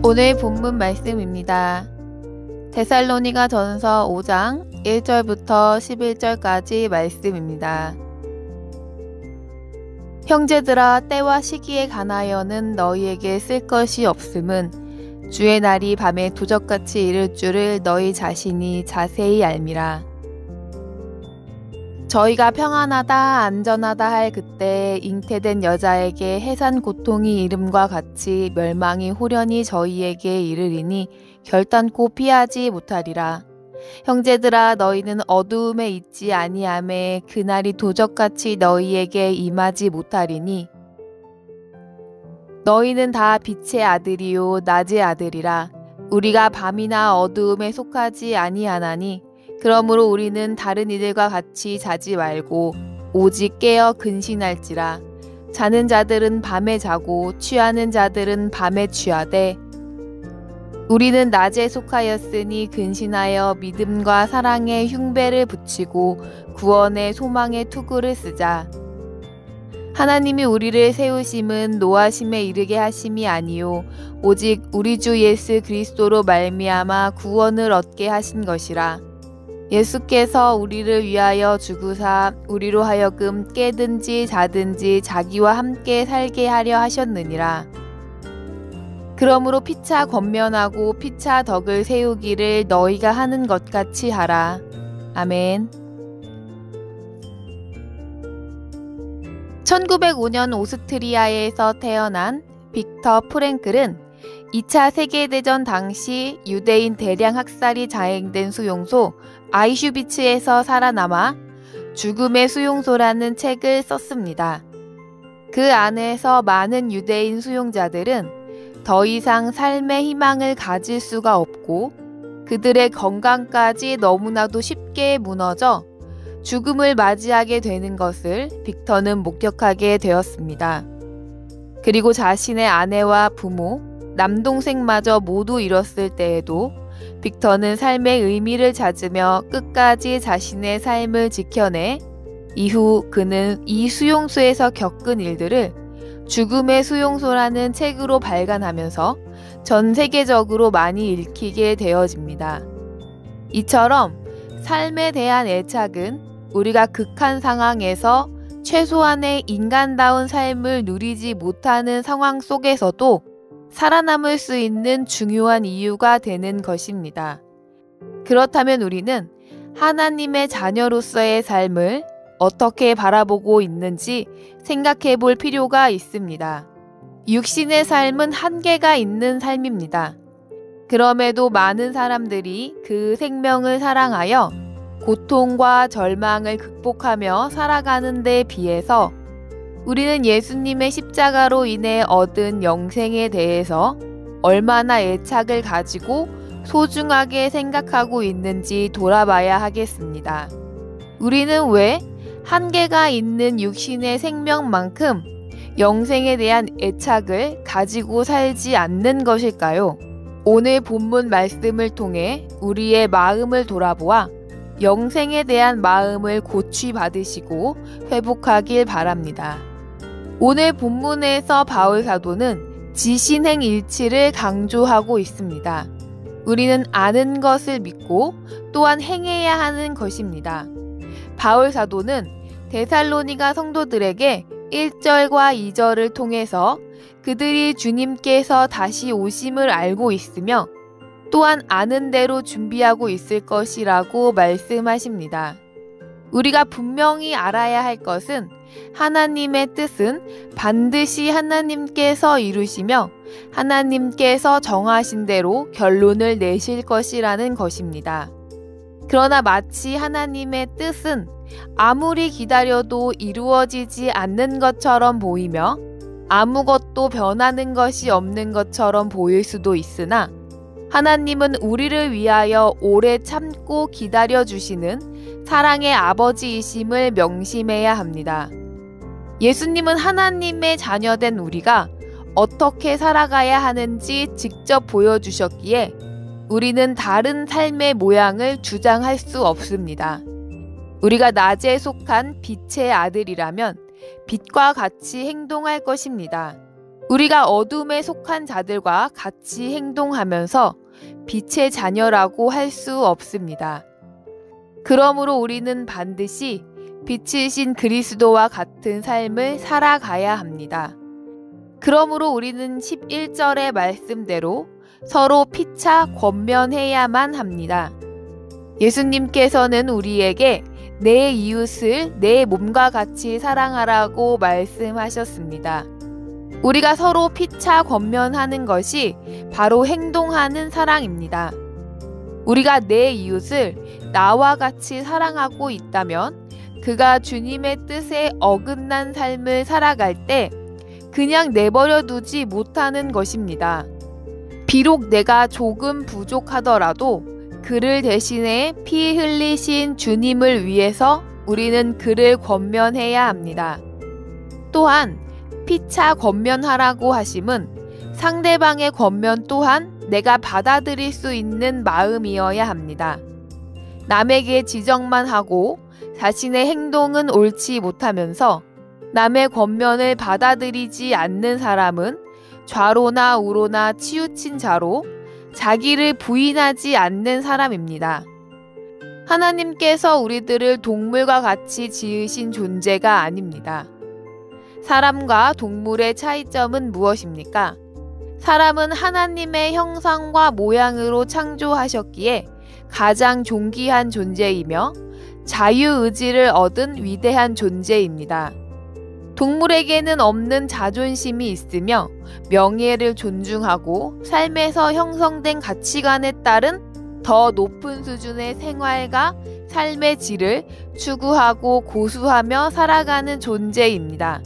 오늘 본문 말씀입니다. 데살로니가 전서 5장 1절부터 11절까지 말씀입니다. 형제들아, 때와 시기에 관하여는 너희에게 쓸 것이 없음은 주의 날이 밤에 도적같이 이를 줄을 너희 자신이 자세히 알미라. 저희가 평안하다 안전하다 할 그때 잉태된 여자에게 해산 고통이 이름과 같이 멸망이 호련히 저희에게 이르리니 결단코 피하지 못하리라. 형제들아, 너희는 어두움에 있지 아니하매 그날이 도적같이 너희에게 임하지 못하리니 너희는 다 빛의 아들이요 낮의 아들이라. 우리가 밤이나 어두움에 속하지 아니하나니 그러므로 우리는 다른 이들과 같이 자지 말고 오직 깨어 근신할지라. 자는 자들은 밤에 자고 취하는 자들은 밤에 취하되 우리는 낮에 속하였으니 근신하여 믿음과 사랑의 흉배를 붙이고 구원의 소망의 투구를 쓰자. 하나님이 우리를 세우심은 노하심에 이르게 하심이 아니요 오직 우리 주 예수 그리스도로 말미암아 구원을 얻게 하신 것이라. 예수께서 우리를 위하여 죽으사 우리로 하여금 깨든지 자든지 자기와 함께 살게 하려 하셨느니라. 그러므로 피차 권면하고 피차 덕을 세우기를 너희가 하는 것 같이 하라. 아멘. 1905년 오스트리아에서 태어난 빅터 프랭클은 2차 세계대전 당시 유대인 대량 학살이 자행된 수용소 아이슈비츠에서 살아남아 죽음의 수용소라는 책을 썼습니다. 그 안에서 많은 유대인 수용자들은 더 이상 삶의 희망을 가질 수가 없고 그들의 건강까지 너무나도 쉽게 무너져 죽음을 맞이하게 되는 것을 빅터는 목격하게 되었습니다. 그리고 자신의 아내와 부모, 남동생마저 모두 잃었을 때에도 빅터는 삶의 의미를 찾으며 끝까지 자신의 삶을 지켜내 이후 그는 이 수용소에서 겪은 일들을 죽음의 수용소라는 책으로 발간하면서 전 세계적으로 많이 읽히게 되어집니다. 이처럼 삶에 대한 애착은 우리가 극한 상황에서 최소한의 인간다운 삶을 누리지 못하는 상황 속에서도 살아남을 수 있는 중요한 이유가 되는 것입니다. 그렇다면 우리는 하나님의 자녀로서의 삶을 어떻게 바라보고 있는지 생각해 볼 필요가 있습니다. 육신의 삶은 한계가 있는 삶입니다. 그럼에도 많은 사람들이 그 생명을 사랑하여 고통과 절망을 극복하며 살아가는 데 비해서 우리는 예수님의 십자가로 인해 얻은 영생에 대해서 얼마나 애착을 가지고 소중하게 생각하고 있는지 돌아봐야 하겠습니다. 우리는 왜 한계가 있는 육신의 생명만큼 영생에 대한 애착을 가지고 살지 않는 것일까요? 오늘 본문 말씀을 통해 우리의 마음을 돌아보아 영생에 대한 마음을 고취받으시고 회복하길 바랍니다. 오늘 본문에서 바울 사도는 지신행 일치를 강조하고 있습니다. 우리는 아는 것을 믿고 또한 행해야 하는 것입니다. 바울 사도는 데살로니가 성도들에게 1절과 2절을 통해서 그들이 주님께서 다시 오심을 알고 있으며 또한 아는 대로 준비하고 있을 것이라고 말씀하십니다. 우리가 분명히 알아야 할 것은 하나님의 뜻은 반드시 하나님께서 이루시며 하나님께서 정하신 대로 결론을 내실 것이라는 것입니다. 그러나 마치 하나님의 뜻은 아무리 기다려도 이루어지지 않는 것처럼 보이며 아무것도 변하는 것이 없는 것처럼 보일 수도 있으나 하나님은 우리를 위하여 오래 참고 기다려주시는 사랑의 아버지이심을 명심해야 합니다. 예수님은 하나님의 자녀된 우리가 어떻게 살아가야 하는지 직접 보여주셨기에 우리는 다른 삶의 모양을 주장할 수 없습니다. 우리가 낮에 속한 빛의 아들이라면 빛과 같이 행동할 것입니다. 우리가 어둠에 속한 자들과 같이 행동하면서 빛의 자녀라고 할 수 없습니다. 그러므로 우리는 반드시 빛이신 그리스도와 같은 삶을 살아가야 합니다. 그러므로 우리는 11절의 말씀대로 서로 피차 권면해야만 합니다. 예수님께서는 우리에게 내 이웃을 내 몸과 같이 사랑하라고 말씀하셨습니다. 우리가 서로 피차 권면하는 것이 바로 행동하는 사랑입니다. 우리가 내 이웃을 나와 같이 사랑하고 있다면 그가 주님의 뜻에 어긋난 삶을 살아갈 때 그냥 내버려 두지 못하는 것입니다. 비록 내가 조금 부족하더라도 그를 대신해 피 흘리신 주님을 위해서 우리는 그를 권면해야 합니다. 또한 피차 권면하라고 하심은 상대방의 권면 또한 내가 받아들일 수 있는 마음이어야 합니다. 남에게 지적만 하고 자신의 행동은 옳지 못하면서 남의 권면을 받아들이지 않는 사람은 좌로나 우로나 치우친 자로 자기를 부인하지 않는 사람입니다. 하나님께서 우리들을 동물과 같이 지으신 존재가 아닙니다. 사람과 동물의 차이점은 무엇입니까? 사람은 하나님의 형상과 모양으로 창조하셨기에 가장 존귀한 존재이며 자유의지를 얻은 위대한 존재입니다. 동물에게는 없는 자존심이 있으며 명예를 존중하고 삶에서 형성된 가치관에 따른 더 높은 수준의 생활과 삶의 질을 추구하고 고수하며 살아가는 존재입니다.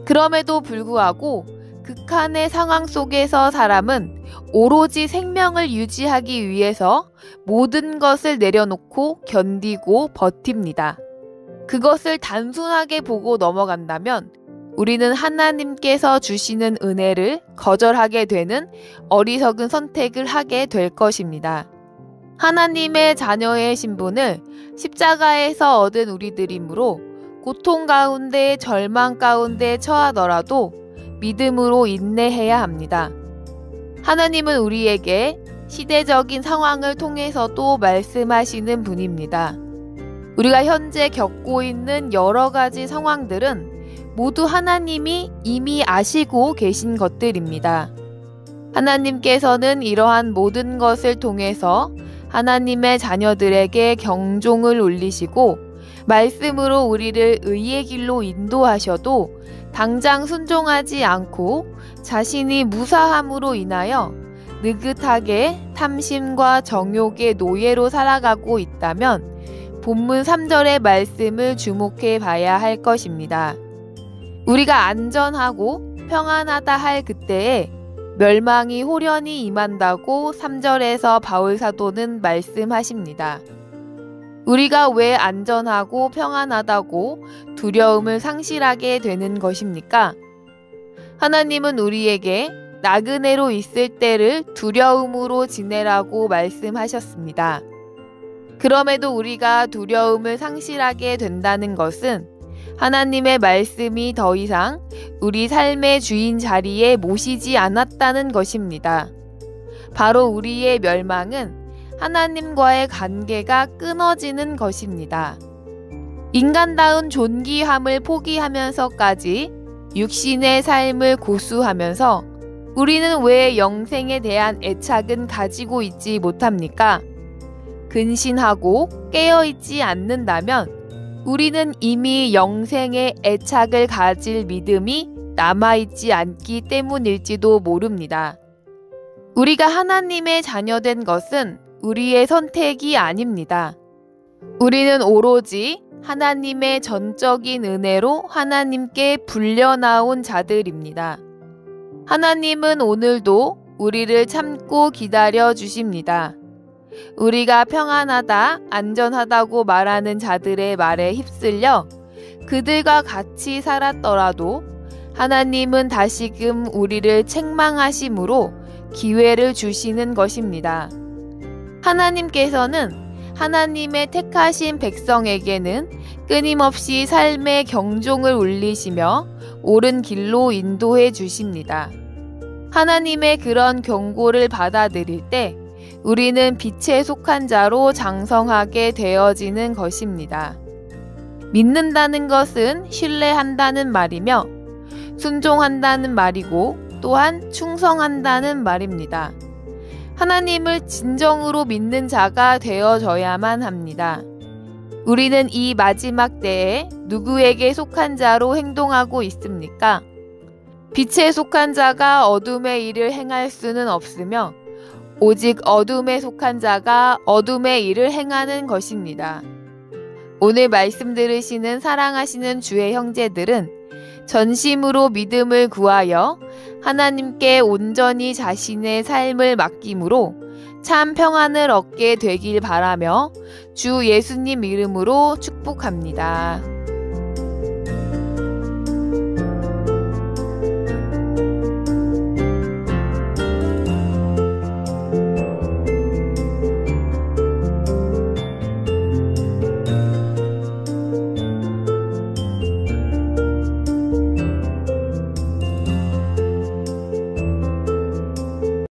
그럼에도 불구하고 극한의 상황 속에서 사람은 오로지 생명을 유지하기 위해서 모든 것을 내려놓고 견디고 버팁니다. 그것을 단순하게 보고 넘어간다면 우리는 하나님께서 주시는 은혜를 거절하게 되는 어리석은 선택을 하게 될 것입니다. 하나님의 자녀의 신분을 십자가에서 얻은 우리들이므로 고통 가운데 절망 가운데 처하더라도 믿음으로 인내해야 합니다. 하나님은 우리에게 시대적인 상황을 통해서도 말씀하시는 분입니다. 우리가 현재 겪고 있는 여러 가지 상황들은 모두 하나님이 이미 아시고 계신 것들입니다. 하나님께서는 이러한 모든 것을 통해서 하나님의 자녀들에게 경종을 울리시고 말씀으로 우리를 의의 길로 인도하셔도 당장 순종하지 않고 자신이 무사함으로 인하여 느긋하게 탐심과 정욕의 노예로 살아가고 있다면 본문 3절의 말씀을 주목해 봐야 할 것입니다. 우리가 안전하고 평안하다 할 그때에 멸망이 호련히 임한다고 3절에서 바울 사도는 말씀하십니다. 우리가 왜 안전하고 평안하다고 두려움을 상실하게 되는 것입니까? 하나님은 우리에게 나그네로 있을 때를 두려움으로 지내라고 말씀하셨습니다. 그럼에도 우리가 두려움을 상실하게 된다는 것은 하나님의 말씀이 더 이상 우리 삶의 주인 자리에 모시지 않았다는 것입니다. 바로 우리의 멸망은 하나님과의 관계가 끊어지는 것입니다. 인간다운 존귀함을 포기하면서까지 육신의 삶을 고수하면서 우리는 왜 영생에 대한 애착은 가지고 있지 못합니까? 근신하고 깨어있지 않는다면 우리는 이미 영생에 애착을 가질 믿음이 남아있지 않기 때문일지도 모릅니다. 우리가 하나님의 자녀된 것은 우리의 선택이 아닙니다. 우리는 오로지 하나님의 전적인 은혜로 하나님께 불려나온 자들입니다. 하나님은 오늘도 우리를 참고 기다려 주십니다. 우리가 평안하다, 안전하다고 말하는 자들의 말에 휩쓸려 그들과 같이 살았더라도 하나님은 다시금 우리를 책망하심으로 기회를 주시는 것입니다. 하나님께서는 하나님의 택하신 백성에게는 끊임없이 삶의 경종을 울리시며 옳은 길로 인도해 주십니다. 하나님의 그런 경고를 받아들일 때 우리는 빛에 속한 자로 장성하게 되어지는 것입니다. 믿는다는 것은 신뢰한다는 말이며 순종한다는 말이고 또한 충성한다는 말입니다. 하나님을 진정으로 믿는 자가 되어져야만 합니다. 우리는 이 마지막 때에 누구에게 속한 자로 행동하고 있습니까? 빛에 속한 자가 어둠의 일을 행할 수는 없으며 오직 어둠에 속한 자가 어둠의 일을 행하는 것입니다. 오늘 말씀 들으시는 사랑하시는 주의 형제들은 전심으로 믿음을 구하여 하나님께 온전히 자신의 삶을 맡김으로 참 평안을 얻게 되길 바라며 주 예수님 이름으로 축복합니다.